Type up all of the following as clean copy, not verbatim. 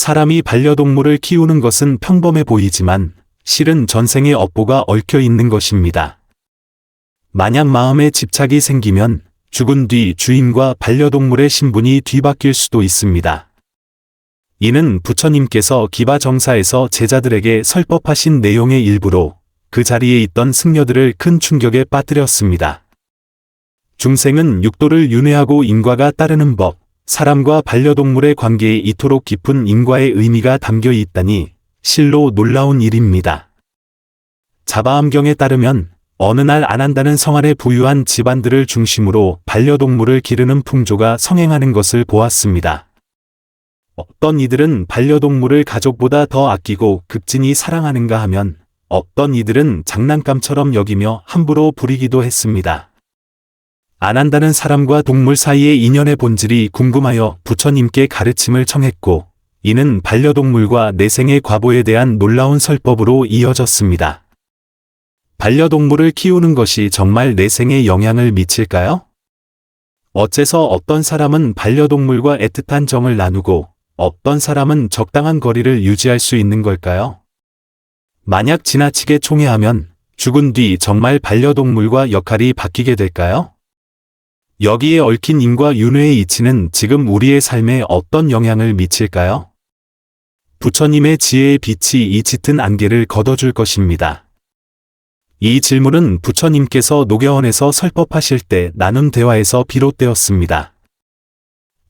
사람이 반려동물을 키우는 것은 평범해 보이지만 실은 전생의 업보가 얽혀 있는 것입니다. 만약 마음에 집착이 생기면 죽은 뒤 주인과 반려동물의 신분이 뒤바뀔 수도 있습니다. 이는 부처님께서 기바정사에서 제자들에게 설법하신 내용의 일부로 그 자리에 있던 승려들을 큰 충격에 빠뜨렸습니다. 중생은 육도를 윤회하고 인과가 따르는 법, 사람과 반려동물의 관계에 이토록 깊은 인과의 의미가 담겨 있다니 실로 놀라운 일입니다. 자바암경에 따르면 어느 날 안한다는 성안에 부유한 집안들을 중심으로 반려동물을 기르는 풍조가 성행하는 것을 보았습니다. 어떤 이들은 반려동물을 가족보다 더 아끼고 극진히 사랑하는가 하면 어떤 이들은 장난감처럼 여기며 함부로 부리기도 했습니다. 안한다는 사람과 동물 사이의 인연의 본질이 궁금하여 부처님께 가르침을 청했고, 이는 반려동물과 내생의 과보에 대한 놀라운 설법으로 이어졌습니다. 반려동물을 키우는 것이 정말 내생에 영향을 미칠까요? 어째서 어떤 사람은 반려동물과 애틋한 정을 나누고 어떤 사람은 적당한 거리를 유지할 수 있는 걸까요? 만약 지나치게 총애하면 죽은 뒤 정말 반려동물과 역할이 바뀌게 될까요? 여기에 얽힌 인과 윤회의 이치는 지금 우리의 삶에 어떤 영향을 미칠까요? 부처님의 지혜의 빛이 이 짙은 안개를 걷어줄 것입니다. 이 질문은 부처님께서 노교원에서 설법하실 때 나눈 대화에서 비롯되었습니다.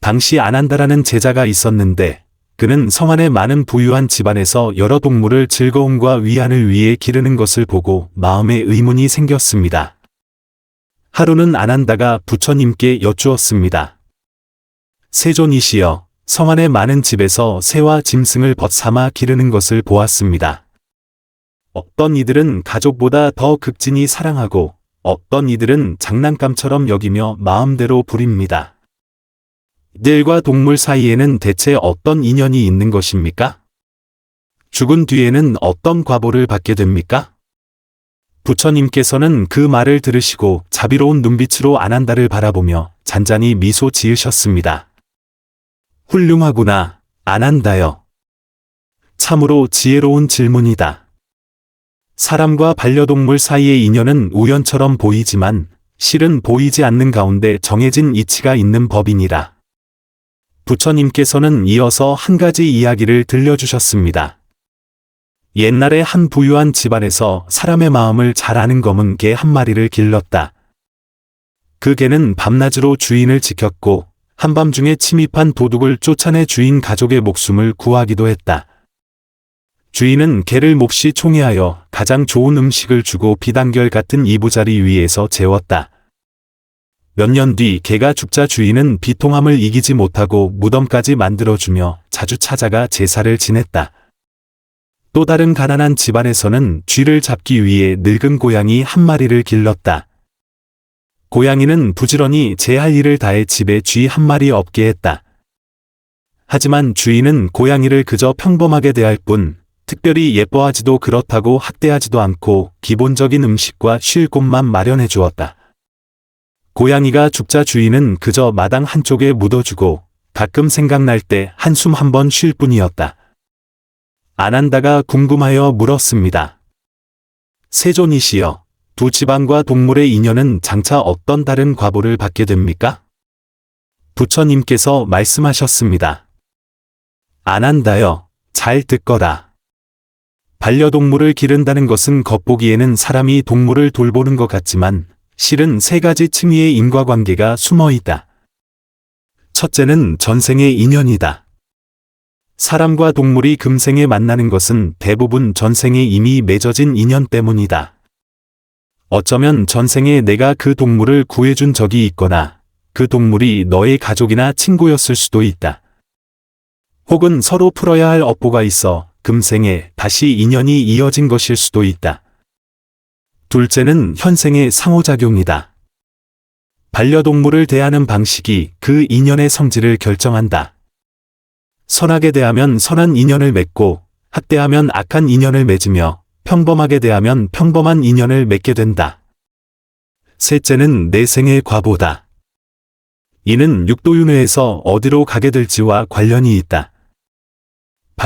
당시 안한다라는 제자가 있었는데 그는 성안의 많은 부유한 집안에서 여러 동물을 즐거움과 위안을 위해 기르는 것을 보고 마음에 의문이 생겼습니다. 하루는 안한다가 부처님께 여쭈었습니다. 세존이시여, 성안의 많은 집에서 새와 짐승을 벗삼아 기르는 것을 보았습니다. 어떤 이들은 가족보다 더 극진히 사랑하고 어떤 이들은 장난감처럼 여기며 마음대로 부립니다. 이들과 동물 사이에는 대체 어떤 인연이 있는 것입니까? 죽은 뒤에는 어떤 과보를 받게 됩니까? 부처님께서는 그 말을 들으시고 자비로운 눈빛으로 안한다를 바라보며 잔잔히 미소 지으셨습니다. 훌륭하구나, 안한다여. 참으로 지혜로운 질문이다. 사람과 반려동물 사이의 인연은 우연처럼 보이지만 실은 보이지 않는 가운데 정해진 이치가 있는 법이니라. 부처님께서는 이어서 한 가지 이야기를 들려주셨습니다. 옛날에 한 부유한 집안에서 사람의 마음을 잘 아는 검은 개 한 마리를 길렀다. 그 개는 밤낮으로 주인을 지켰고 한밤중에 침입한 도둑을 쫓아내 주인 가족의 목숨을 구하기도 했다. 주인은 개를 몹시 총애하여 가장 좋은 음식을 주고 비단결 같은 이부자리 위에서 재웠다. 몇 년 뒤 개가 죽자 주인은 비통함을 이기지 못하고 무덤까지 만들어주며 자주 찾아가 제사를 지냈다. 또 다른 가난한 집안에서는 쥐를 잡기 위해 늙은 고양이 한 마리를 길렀다. 고양이는 부지런히 제 할 일을 다해 집에 쥐 한 마리 없게 했다. 하지만 주인은 고양이를 그저 평범하게 대할 뿐 특별히 예뻐하지도 그렇다고 학대하지도 않고 기본적인 음식과 쉴 곳만 마련해 주었다. 고양이가 죽자 주인은 그저 마당 한쪽에 묻어주고 가끔 생각날 때 한숨 한 번 쉴 뿐이었다. 안한다가 궁금하여 물었습니다. 세존이시여, 두 집안과 동물의 인연은 장차 어떤 다른 과보를 받게 됩니까? 부처님께서 말씀하셨습니다. 안한다여, 잘 듣거라. 반려동물을 기른다는 것은 겉보기에는 사람이 동물을 돌보는 것 같지만 실은 세 가지 층위의 인과관계가 숨어 있다. 첫째는 전생의 인연이다. 사람과 동물이 금생에 만나는 것은 대부분 전생에 이미 맺어진 인연 때문이다. 어쩌면 전생에 내가 그 동물을 구해준 적이 있거나 그 동물이 너의 가족이나 친구였을 수도 있다. 혹은 서로 풀어야 할 업보가 있어 금생에 다시 인연이 이어진 것일 수도 있다. 둘째는 현생의 상호작용이다. 반려동물을 대하는 방식이 그 인연의 성질을 결정한다. 선하게 대하면 선한 인연을 맺고 학대하면 악한 인연을 맺으며 평범하게 대하면 평범한 인연을 맺게 된다. 셋째는 내생의 과보다. 이는 육도윤회에서 어디로 가게 될지와 관련이 있다.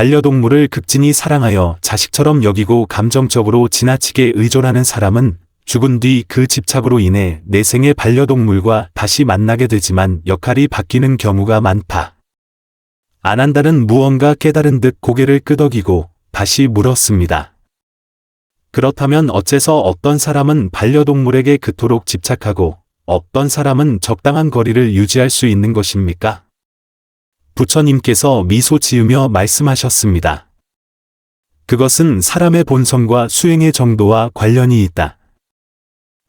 반려동물을 극진히 사랑하여 자식처럼 여기고 감정적으로 지나치게 의존하는 사람은 죽은 뒤 그 집착으로 인해 내 생의 반려동물과 다시 만나게 되지만 역할이 바뀌는 경우가 많다. 아난다는 무언가 깨달은 듯 고개를 끄덕이고 다시 물었습니다. 그렇다면 어째서 어떤 사람은 반려동물에게 그토록 집착하고 어떤 사람은 적당한 거리를 유지할 수 있는 것입니까? 부처님께서 미소 지으며 말씀하셨습니다. 그것은 사람의 본성과 수행의 정도와 관련이 있다.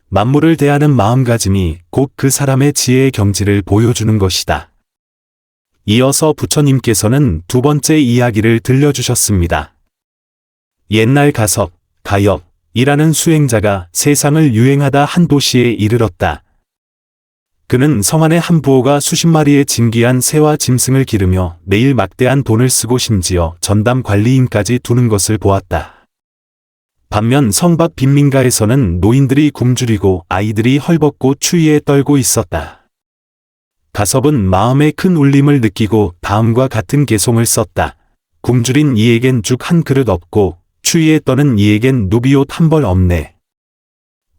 만물을 대하는 마음가짐이 곧 그 사람의 지혜의 경지를 보여주는 것이다. 이어서 부처님께서는 두 번째 이야기를 들려주셨습니다. 옛날 가섭, 가엽이라는 수행자가 세상을 유행하다 한 도시에 이르렀다. 그는 성 안의 한 부호가 수십 마리의 진귀한 새와 짐승을 기르며 매일 막대한 돈을 쓰고 심지어 전담 관리인까지 두는 것을 보았다. 반면 성 밖 빈민가에서는 노인들이 굶주리고 아이들이 헐벗고 추위에 떨고 있었다. 가섭은 마음에 큰 울림을 느끼고 다음과 같은 개송을 썼다. 굶주린 이에겐 죽 한 그릇 없고 추위에 떠는 이에겐 누비옷 한 벌 없네.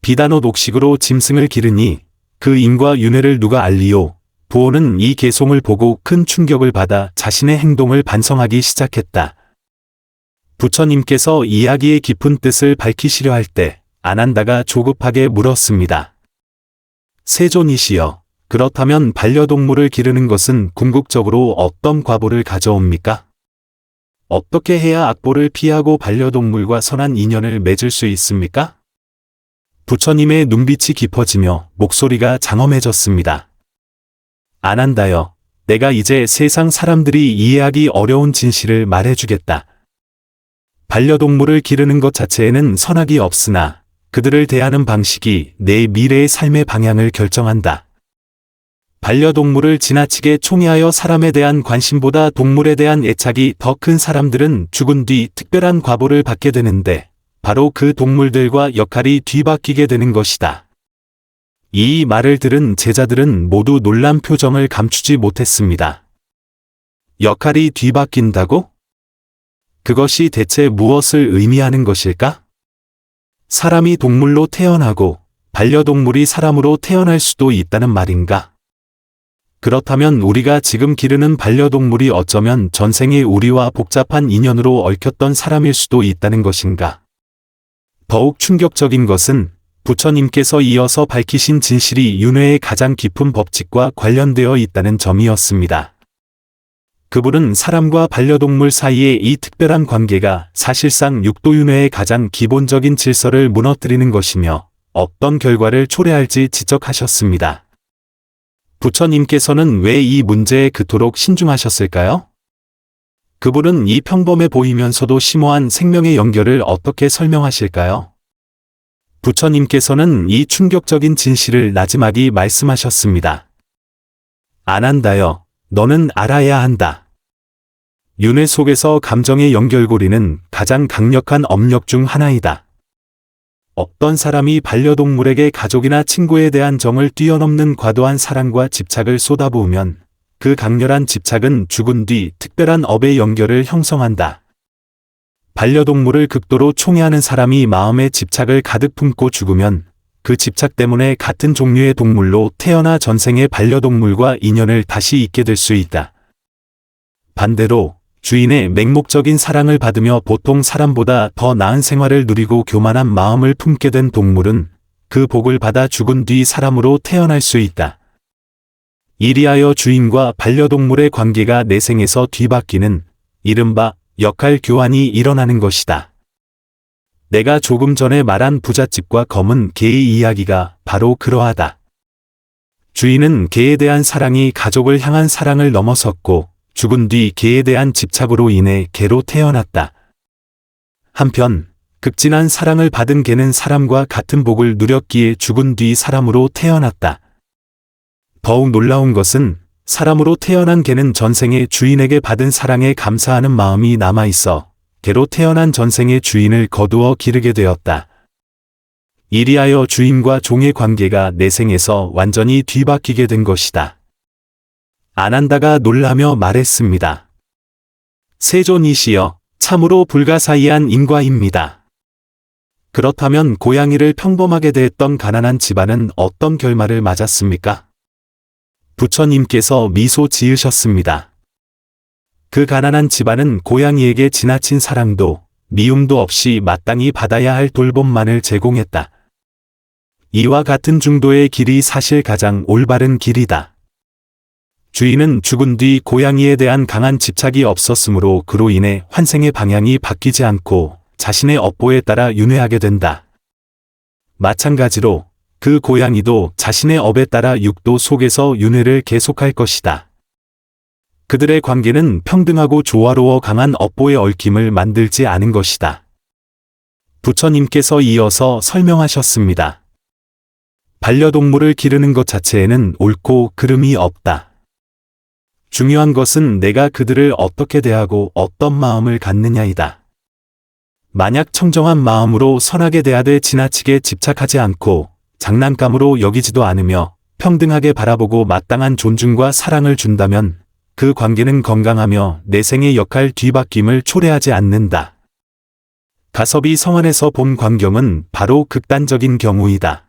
비단옷 옥식으로 짐승을 기르니 그 인과 윤회를 누가 알리요? 부호는 이 개송을 보고 큰 충격을 받아 자신의 행동을 반성하기 시작했다. 부처님께서 이야기의 깊은 뜻을 밝히시려 할 때 아난다가 조급하게 물었습니다. 세존이시여, 그렇다면 반려동물을 기르는 것은 궁극적으로 어떤 과보를 가져옵니까? 어떻게 해야 악보를 피하고 반려동물과 선한 인연을 맺을 수 있습니까? 부처님의 눈빛이 깊어지며 목소리가 장엄해졌습니다. 아난다여, 내가 이제 세상 사람들이 이해하기 어려운 진실을 말해주겠다. 반려동물을 기르는 것 자체에는 선악이 없으나 그들을 대하는 방식이 내 미래의 삶의 방향을 결정한다. 반려동물을 지나치게 총애하여 사람에 대한 관심보다 동물에 대한 애착이 더 큰 사람들은 죽은 뒤 특별한 과보를 받게 되는데 바로 그 동물들과 역할이 뒤바뀌게 되는 것이다. 이 말을 들은 제자들은 모두 놀란 표정을 감추지 못했습니다. 역할이 뒤바뀐다고? 그것이 대체 무엇을 의미하는 것일까? 사람이 동물로 태어나고 반려동물이 사람으로 태어날 수도 있다는 말인가? 그렇다면 우리가 지금 기르는 반려동물이 어쩌면 전생에 우리와 복잡한 인연으로 얽혔던 사람일 수도 있다는 것인가? 더욱 충격적인 것은 부처님께서 이어서 밝히신 진실이 윤회의 가장 깊은 법칙과 관련되어 있다는 점이었습니다. 그분은 사람과 반려동물 사이의 이 특별한 관계가 사실상 육도윤회의 가장 기본적인 질서를 무너뜨리는 것이며 어떤 결과를 초래할지 지적하셨습니다. 부처님께서는 왜 이 문제에 그토록 신중하셨을까요? 그분은 이 평범해 보이면서도 심오한 생명의 연결을 어떻게 설명하실까요? 부처님께서는 이 충격적인 진실을 나지막이 말씀하셨습니다. 아난다여, 너는 알아야 한다. 윤회 속에서 감정의 연결고리는 가장 강력한 업력 중 하나이다. 어떤 사람이 반려동물에게 가족이나 친구에 대한 정을 뛰어넘는 과도한 사랑과 집착을 쏟아부으면 그 강렬한 집착은 죽은 뒤 특별한 업의 연결을 형성한다. 반려동물을 극도로 총애하는 사람이 마음에 집착을 가득 품고 죽으면 그 집착 때문에 같은 종류의 동물로 태어나 전생의 반려동물과 인연을 다시 잇게 될 수 있다. 반대로 주인의 맹목적인 사랑을 받으며 보통 사람보다 더 나은 생활을 누리고 교만한 마음을 품게 된 동물은 그 복을 받아 죽은 뒤 사람으로 태어날 수 있다. 이리하여 주인과 반려동물의 관계가 내 생에서 뒤바뀌는 이른바 역할 교환이 일어나는 것이다. 내가 조금 전에 말한 부잣집과 검은 개의 이야기가 바로 그러하다. 주인은 개에 대한 사랑이 가족을 향한 사랑을 넘어섰고 죽은 뒤 개에 대한 집착으로 인해 개로 태어났다. 한편 극진한 사랑을 받은 개는 사람과 같은 복을 누렸기에 죽은 뒤 사람으로 태어났다. 더욱 놀라운 것은 사람으로 태어난 개는 전생에 주인에게 받은 사랑에 감사하는 마음이 남아있어 개로 태어난 전생의 주인을 거두어 기르게 되었다. 이리하여 주인과 종의 관계가 내 생에서 완전히 뒤바뀌게 된 것이다. 아난다가 놀라며 말했습니다. 세존이시여, 참으로 불가사의한 인과입니다. 그렇다면 고양이를 평범하게 대했던 가난한 집안은 어떤 결말을 맞았습니까? 부처님께서 미소 지으셨습니다. 그 가난한 집안은 고양이에게 지나친 사랑도 미움도 없이 마땅히 받아야 할 돌봄만을 제공했다. 이와 같은 중도의 길이 사실 가장 올바른 길이다. 주인은 죽은 뒤 고양이에 대한 강한 집착이 없었으므로 그로 인해 환생의 방향이 바뀌지 않고 자신의 업보에 따라 윤회하게 된다. 마찬가지로 그 고양이도 자신의 업에 따라 육도 속에서 윤회를 계속할 것이다. 그들의 관계는 평등하고 조화로워 강한 업보의 얽힘을 만들지 않은 것이다. 부처님께서 이어서 설명하셨습니다. 반려동물을 기르는 것 자체에는 옳고 그름이 없다. 중요한 것은 내가 그들을 어떻게 대하고 어떤 마음을 갖느냐이다. 만약 청정한 마음으로 선하게 대하되 지나치게 집착하지 않고 장난감으로 여기지도 않으며 평등하게 바라보고 마땅한 존중과 사랑을 준다면 그 관계는 건강하며 내생의 역할 뒤바뀜을 초래하지 않는다. 가섭이 성안에서 본 광경은 바로 극단적인 경우이다.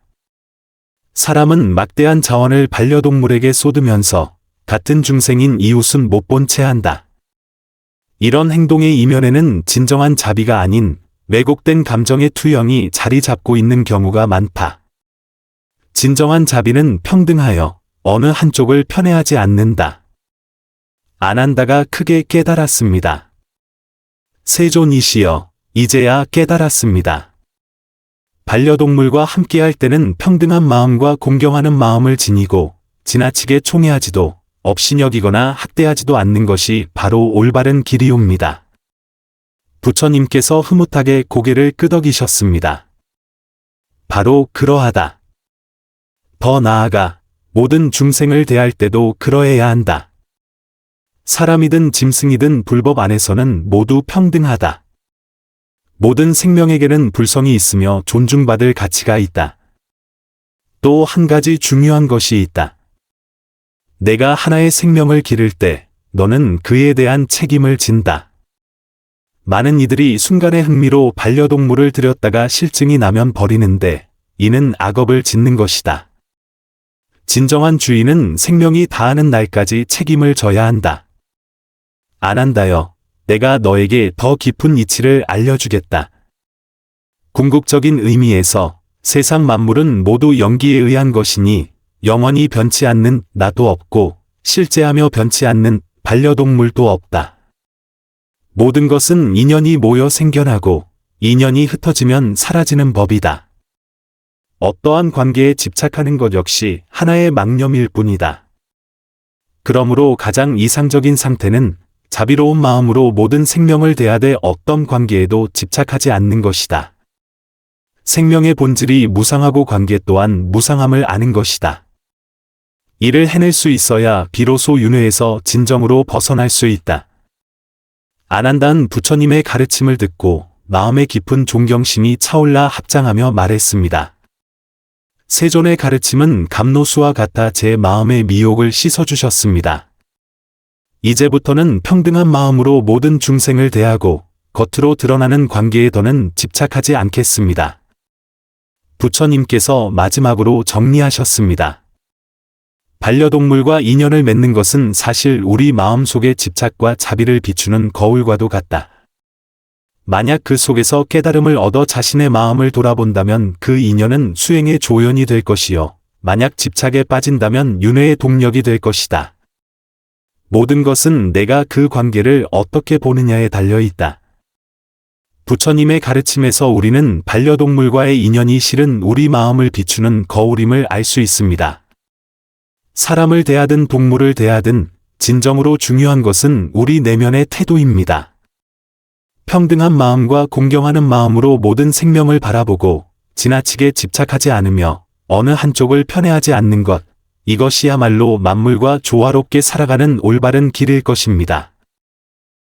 사람은 막대한 자원을 반려동물에게 쏟으면서 같은 중생인 이웃은 못 본 채 한다. 이런 행동의 이면에는 진정한 자비가 아닌 왜곡된 감정의 투영이 자리 잡고 있는 경우가 많다. 진정한 자비는 평등하여 어느 한쪽을 편애하지 않는다. 아난다가 크게 깨달았습니다. 세존이시여, 이제야 깨달았습니다. 반려동물과 함께할 때는 평등한 마음과 공경하는 마음을 지니고 지나치게 총애하지도 업신여기거나 학대하지도 않는 것이 바로 올바른 길이옵니다. 부처님께서 흐뭇하게 고개를 끄덕이셨습니다. 바로 그러하다. 더 나아가 모든 중생을 대할 때도 그러해야 한다. 사람이든 짐승이든 불법 안에서는 모두 평등하다. 모든 생명에게는 불성이 있으며 존중받을 가치가 있다. 또 한 가지 중요한 것이 있다. 내가 하나의 생명을 기를 때 너는 그에 대한 책임을 진다. 많은 이들이 순간의 흥미로 반려동물을 들였다가 실증이 나면 버리는데 이는 악업을 짓는 것이다. 진정한 주인은 생명이 다하는 날까지 책임을 져야 한다. 아난다여, 내가 너에게 더 깊은 이치를 알려주겠다. 궁극적인 의미에서 세상 만물은 모두 연기에 의한 것이니 영원히 변치 않는 나도 없고 실제하며 변치 않는 반려동물도 없다. 모든 것은 인연이 모여 생겨나고 인연이 흩어지면 사라지는 법이다. 어떠한 관계에 집착하는 것 역시 하나의 망념일 뿐이다. 그러므로 가장 이상적인 상태는 자비로운 마음으로 모든 생명을 대하되 어떤 관계에도 집착하지 않는 것이다. 생명의 본질이 무상하고 관계 또한 무상함을 아는 것이다. 이를 해낼 수 있어야 비로소 윤회에서 진정으로 벗어날 수 있다. 아난다는 부처님의 가르침을 듣고 마음의 깊은 존경심이 차올라 합장하며 말했습니다. 세존의 가르침은 감로수와 같아 제 마음의 미혹을 씻어주셨습니다. 이제부터는 평등한 마음으로 모든 중생을 대하고 겉으로 드러나는 관계에 더는 집착하지 않겠습니다. 부처님께서 마지막으로 정리하셨습니다. 반려동물과 인연을 맺는 것은 사실 우리 마음속의 집착과 자비를 비추는 거울과도 같다. 만약 그 속에서 깨달음을 얻어 자신의 마음을 돌아본다면 그 인연은 수행의 조연이 될 것이요. 만약 집착에 빠진다면 윤회의 동력이 될 것이다. 모든 것은 내가 그 관계를 어떻게 보느냐에 달려있다. 부처님의 가르침에서 우리는 반려동물과의 인연이 실은 우리 마음을 비추는 거울임을 알 수 있습니다. 사람을 대하든 동물을 대하든 진정으로 중요한 것은 우리 내면의 태도입니다. 평등한 마음과 공경하는 마음으로 모든 생명을 바라보고 지나치게 집착하지 않으며 어느 한쪽을 편애하지 않는 것, 이것이야말로 만물과 조화롭게 살아가는 올바른 길일 것입니다.